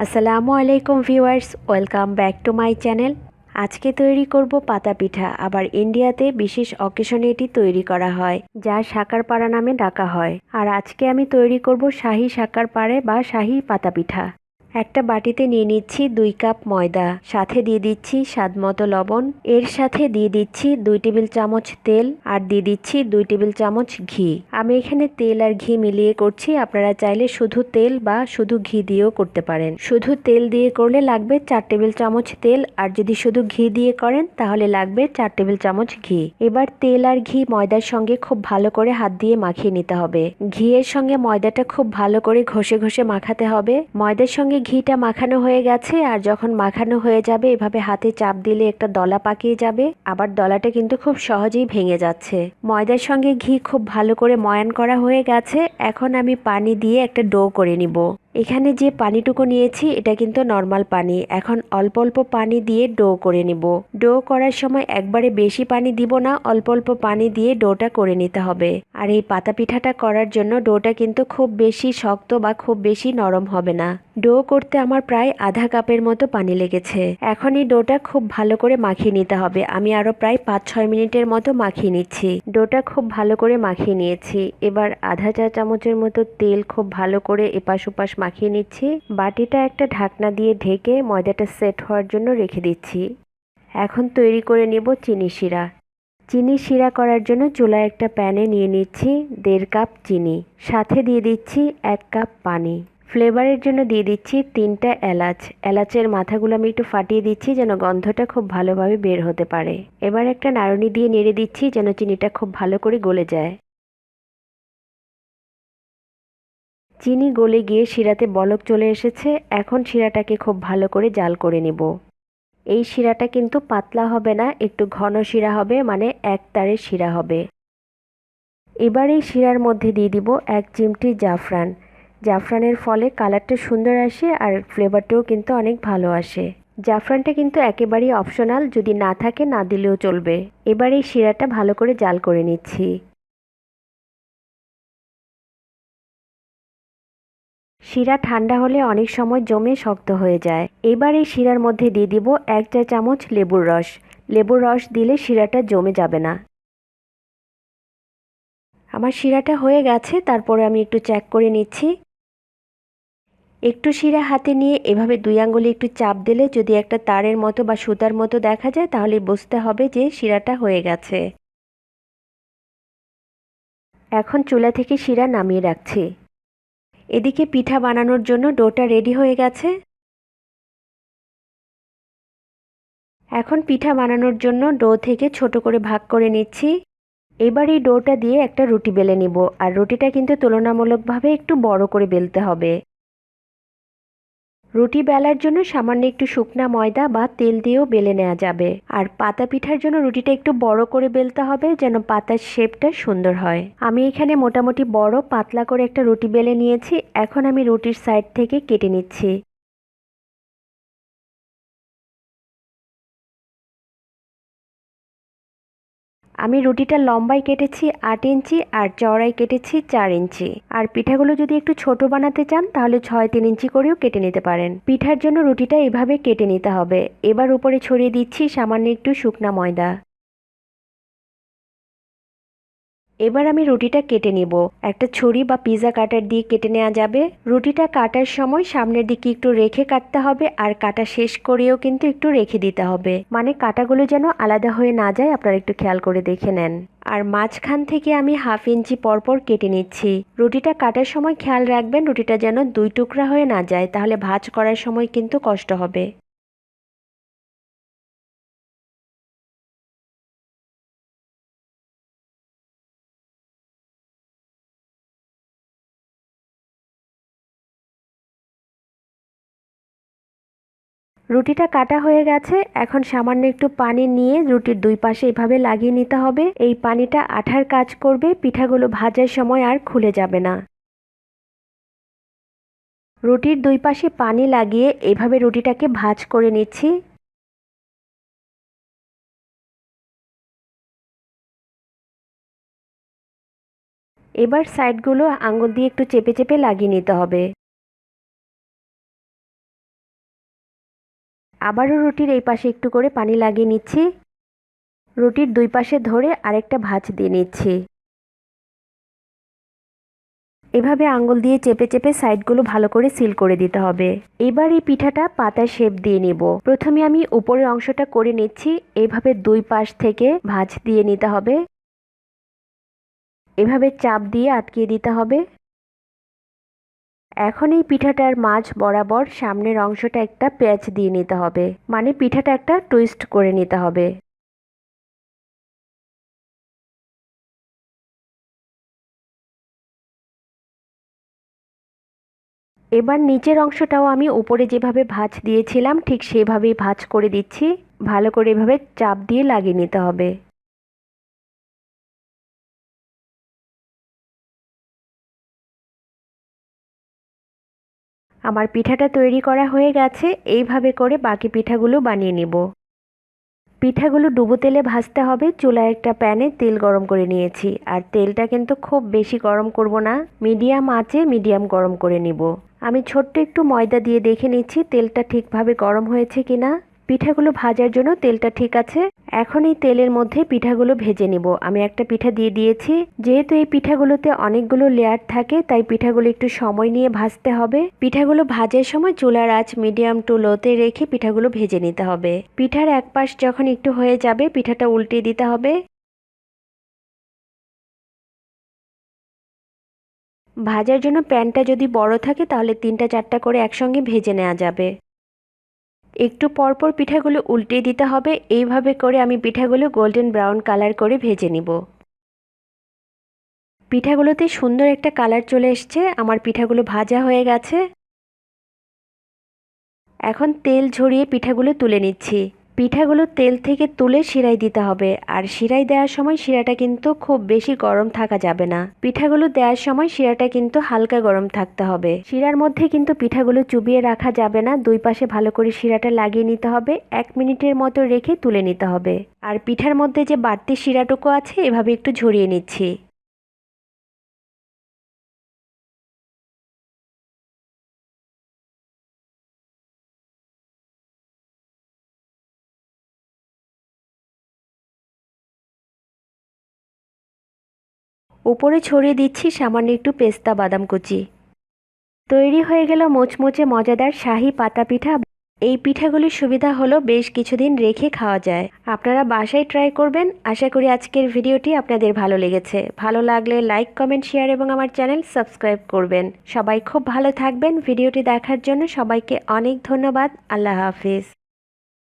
আসসালামু আলাইকুম viewers, welcome back to my channel. আজকে তৈরি করব পাতা পিঠা। আবার ইন্ডিয়াতে বিশেষ অকেশনে এটি তৈরি করা হয়, যা শাকারপারা নামে ডাকা হয়। আর আজকে আমি তৈরি করব শাহি শাকারপারে বা শাহি পাতা পিঠা। একটা বাটিতে নিয়ে নিচ্ছি 2 কাপ ময়দা, সাথে দিয়ে দিচ্ছি স্বাদমতো লবণ, এর সাথে দিয়ে দিচ্ছি 2 টেবিল চামচ তেল, আর দিয়ে দিচ্ছি 2 টেবিল চামচ ঘি। আমি এখানে তেল আর ঘি মিলিয়ে করছি, আপনারা চাইলে শুধু তেল বা শুধু ঘি দিয়েও করতে পারেন। শুধু তেল দিয়ে করলে লাগবে 4 টেবিল চামচ তেল, আর যদি শুধু ঘি দিয়ে করেন তাহলে লাগবে 4 টেবিল চামচ ঘি। এবার তেল আর ঘি ময়দার সঙ্গে খুব ভালো করে হাত দিয়ে মাখিয়ে নিতে হবে। ঘিয়ের সঙ্গে ময়দাটা খুব ভালো করে ঘষে ঘষে মাখাতে হবে। ময়দার সঙ্গে ঘিটা মাখানো হয়ে গেছে, আর যখন মাখানো হয়ে যাবে এভাবে হাতে চাপ দিলে একটা দলা পাকিয়ে যাবে। আবার দলাটা কিন্তু খুব সহজেই ভেঙে যাচ্ছে। ময়দার সঙ্গে ঘি খুব ভালো করে ময়ান করা হয়ে গেছে। এখন আমি পানি দিয়ে একটা ডো করে নিব। এখানে যে পানিটুকু নিয়েছি এটা কিন্তু নর্মাল পানি। এখন অল্প অল্প পানি দিয়ে ডো করে নিব। ডো করার সময় একবারে বেশি পানি দিব না, অল্প অল্প পানি দিয়ে ডোটা করে নিতে হবে। আর এই পাতা পিঠাটা করার জন্য ডোটা কিন্তু খুব বেশি শক্ত বা খুব বেশি নরম হবে না। ডো করতে আমার প্রায় আধা কাপের মতো পানি লেগেছে। এখন এই ডোটা খুব ভালো করে মাখিয়ে নিতে হবে। আমি আরো প্রায় 5-6 মিনিটের মতো মাখিয়ে নিচ্ছি। ডোটা খুব ভালো করে মাখিয়ে নিয়েছি। এবার আধা চা চামচের মতো তেল খুব ভালো করে এপাশ ওপাশ মাখিয়ে নিচ্ছি। বাটিটা একটা ঢাকনা দিয়ে ঢেকে ময়দাটা সেট হওয়ার জন্য রেখে দিচ্ছি। এখন তৈরি করে নেব চিনি শিরা। চিনি শিরা করার জন্য চুলায় একটা প্যানে নিয়ে নিচ্ছি 1.5 কাপ চিনি, সাথে দিয়ে দিচ্ছি 1 কাপ পানি। ফ্লেভারের জন্য দিয়ে দিচ্ছি 3টা এলাচ। এলাচের মাথাগুলো আমি একটু ফাটিয়ে দিচ্ছি যেন গন্ধটা খুব ভালোভাবে বের হতে পারে। এবার একটা নাড়ুনি দিয়ে নেড়ে দিচ্ছি যেন চিনিটা খুব ভালো করে গলে যায়। চিনি গলে গিয়ে শিরাতে বলক চলে এসেছে। এখন শিরাটাকে খুব ভালো করে জাল করে নেব। এই শিরাটা কিন্তু পাতলা হবে না, একটু ঘন শিরা হবে, মানে এক তারের শিরা হবে। এবার এই শিরার মধ্যে দিয়ে দিব 1 চিমটি জাফরান। জাফরানের ফলে কালারটা সুন্দর আসে আর ফ্লেভারটাও কিন্তু অনেক ভালো আসে। জাফরানটা কিন্তু একেবারেই অপশনাল, যদি না থাকে না দিলেও চলবে। এবার এই শিরাটা ভালো করে জাল করে নিচ্ছি। শিরা ঠান্ডা হলে অনেক সময় জমে শক্ত হয়ে যায়। এবার এই শিরার মধ্যে দিয়ে দিব 1 চা চামচ লেবুর রস। লেবুর রস দিলে শিরাটা জমে যাবে না। আমার শিরাটা হয়ে গেছে, তারপরে আমি একটু চেক করে নিচ্ছি। একটু শিরা হাতে নিয়ে এভাবে 2 আঙ্গুলে একটু চাপ দিলে যদি একটা তারের মতো বা সুতার মতো দেখা যায় তাহলে বুঝতে হবে যে শিরাটা হয়ে গেছে। এখন চুলা থেকে শিরা নামিয়ে রাখছি। এদিকে পিঠা বানানোর জন্য ডোটা রেডি হয়ে গেছে। এখন পিঠা বানানোর জন্য ডো থেকে ছোট করে ভাগ করে নিচ্ছি। এবার এই ডোটা দিয়ে একটা রুটি বেলে নিব, আর রুটিটা কিন্তু তুলনামূলকভাবে একটু বড় করে বেলতে হবে। রুটি বেলার জন্য সামান্য একটু শুকনা ময়দা বা তেল দিয়েও বেলে নেওয়া যাবে। আর পাতা পিঠার জন্য রুটিটা একটু বড় করে বেলতে হবে যেন পাতার শেপটা সুন্দর হয়। আমি এখানে মোটামুটি বড় পাতলা করে একটা রুটি বেলে নিয়েছি। এখন আমি রুটির সাইড থেকে কেটে নিচ্ছি। আমি রুটিটা লম্বায় কেটেছি 8 ইঞ্চি আর চওড়ায় কেটেছি 4 ইঞ্চি। আর পিঠাগুলো যদি একটু ছোট বানাতে চান তাহলে 6-3 ইঞ্চি করেও কেটে নিতে পারেন। পিঠার জন্য রুটিটা এভাবে কেটে নিতে হবে। এবার উপরে ছড়িয়ে দিচ্ছি সামান্য একটু শুকনা ময়দা। এবার আমি রুটিটা কেটে নিব। একটা ছুরি বা পিৎজা কাটার দিয়ে কেটে নেওয়া যাবে। রুটিটা কাটার সময় সামনের দিকে একটু রেখে কাটতে হবে, আর কাটা শেষ করেও কিন্তু একটু রেখে দিতে হবে, মানে কাটাগুলো যেন আলাদা হয়ে না যায়, আপনারা একটু খেয়াল করে দেখে নেন। আর মাঝখান থেকে আমি 1/2 ইঞ্চি পরপর কেটে নিচ্ছি। রুটিটা কাটার সময় খেয়াল রাখবেন রুটিটা যেন 2 টুকরা হয়ে না যায়, তাহলে ভাঁজ করার সময় কিন্তু কষ্ট হবে। রুটিটা কাটা হয়ে গেছে। এখন সামান্য একটু পানি নিয়ে রুটির 2 পাশে এভাবে লাগিয়ে নিতে হবে। এই পানিটা আঠার কাজ করবে, পিঠাগুলো ভাজার সময় আর খুলে যাবে না। রুটির 2 পাশে পানি লাগিয়ে এভাবে রুটিটাকে ভাঁজ করে নিচ্ছি। এবার সাইডগুলো আঙুল দিয়ে একটু চেপে চেপে লাগিয়ে নিতে হবে। আবারও রুটির এই পাশে একটু করে পানি লাগিয়ে নিচ্ছি। রুটির দুই পাশে ধরে আরেকটা ভাঁজ দিয়ে নিচ্ছি। এভাবে আঙ্গুল দিয়ে চেপে চেপে সাইডগুলো ভালো করে সিল করে দিতে হবে। এবার এই পিঠাটা পাতার শেপ দিয়ে নিব। প্রথমে আমি উপরের অংশটা করে নিচ্ছি। এভাবে দুই পাশ থেকে ভাঁজ দিয়ে নিতে হবে। এভাবে চাপ দিয়ে আটকিয়ে দিতে হবে। এখন এই পিঠাটার মাঝ বরাবর সামনের অংশটা একটা প্যাঁচ দিয়ে নিতে হবে, মানে পিঠাটা একটা টুইস্ট করে নিতে হবে। এবার নিচের অংশটাও আমি উপরে যেভাবে ভাঁজ দিয়েছিলাম ঠিক সেভাবেই ভাঁজ করে দিচ্ছি। ভালো করে এভাবে চাপ দিয়ে লাগিয়ে নিতে হবে। আমার পিঠাটা তৈরি করা হয়ে গেছে। এইভাবে করে বাকি পিঠাগুলো বানিয়ে নিব। পিঠাগুলো ডুবো তেলে ভাজতে হবে। চুলায় একটা প্যানে তেল গরম করে নিয়েছি, আর তেলটা কিন্তু খুব বেশি গরম করব না, মিডিয়াম আঁচে মিডিয়াম গরম করে নিব। আমি ছোট্ট একটু ময়দা দিয়ে দেখে নিচ্ছি তেলটা ঠিকভাবে গরম হয়েছে কিনা। পিঠাগুলো ভাজার জন্য তেলটা ঠিক আছে। এখন এই তেলের মধ্যে পিঠাগুলো ভেজে নিব। আমি একটা পিঠা দিয়ে দিয়েছি। যেহেতু এই পিঠাগুলোতে অনেকগুলো লেয়ার থাকে, তাই পিঠাগুলো একটু সময় নিয়ে ভাজতে হবে। পিঠাগুলো ভাজার সময় চুলার আঁচ মিডিয়াম টু লোতে রেখে পিঠাগুলো ভেজে নিতে হবে। পিঠার এক পাশ যখন একটু হয়ে যাবে, পিঠাটা উল্টে দিতে হবে। ভাজার জন্য প্যানটা যদি বড় থাকে তাহলে 3টা 4টা করে একসঙ্গে ভেজে নেওয়া যাবে। একটু পরপর পিঠাগুলো উল্টে দিতে হবে। এইভাবে করে আমি পিঠাগুলো গোল্ডেন ব্রাউন কালার করে ভেজে নিব। পিঠাগুলোতে সুন্দর একটা কালার চলে এসছে। আমার পিঠাগুলো ভাজা হয়ে গেছে। এখন তেল ঝরিয়ে পিঠাগুলো তুলে নিচ্ছি। পিঠাগুলো তেল থেকে তুলে শিরায় দিতে হবে, আর শিরায় দেওয়ার সময় শিরাটা কিন্তু খুব বেশি গরম থাকা যাবে না। পিঠাগুলো দেওয়ার সময় শিরাটা কিন্তু হালকা গরম থাকতে হবে। শিরার মধ্যে কিন্তু পিঠাগুলো চুবিয়ে রাখা যাবে না। দুই পাশে ভালো করে শিরাটা লাগিয়ে নিতে হবে। 1 মিনিটের মতো রেখে তুলে নিতে হবে। আর পিঠার মধ্যে যে বাড়তি শিরাটুকু আছে এভাবে একটু ঝরিয়ে নিচ্ছি। উপরে ছড়িয়ে দিচ্ছি সামান্য একটু পেস্তা বাদাম কুচি। তৈরি হয়ে গেল মোচমোচে মজাদার শাহি পাতা পিঠা। এই পিঠাগুলির সুবিধা হলো বেশ কিছুদিন রেখে খাওয়া যায়। আপনারা বাসায় ট্রাই করবেন। আশা করি আজকের ভিডিওটি আপনাদের ভালো লেগেছে। ভালো লাগলে লাইক কমেন্ট শেয়ার এবং আমার চ্যানেল সাবস্ক্রাইব করবেন। সবাই খুব ভালো থাকবেন। ভিডিওটি দেখার জন্য সবাইকে অনেক ধন্যবাদ। আল্লাহ হাফিজ।